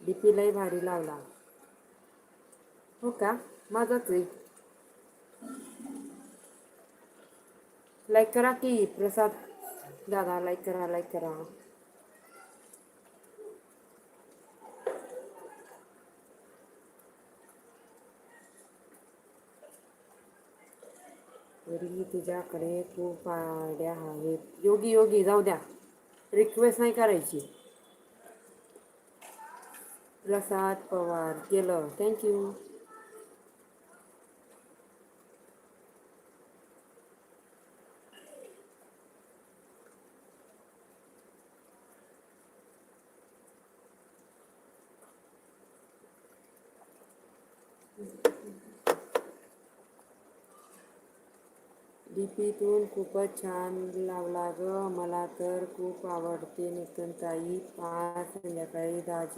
DP लय भारी लावला. हो का? माझाच आहे. लाईक करा की प्रसाद दादा, लाईक करा, लाईक करा. तरी तुझ्याकडे खूप आयडिया आहेत. योगी योगी जाऊ द्या, रिक्वेस्ट नाही करायची. प्रसाद पवार केलं, थँक्यू. डीपीतून खूपच छान लावला ग. मला तर खूप आवडते. नितनताई आज संध्याकाळी दाजी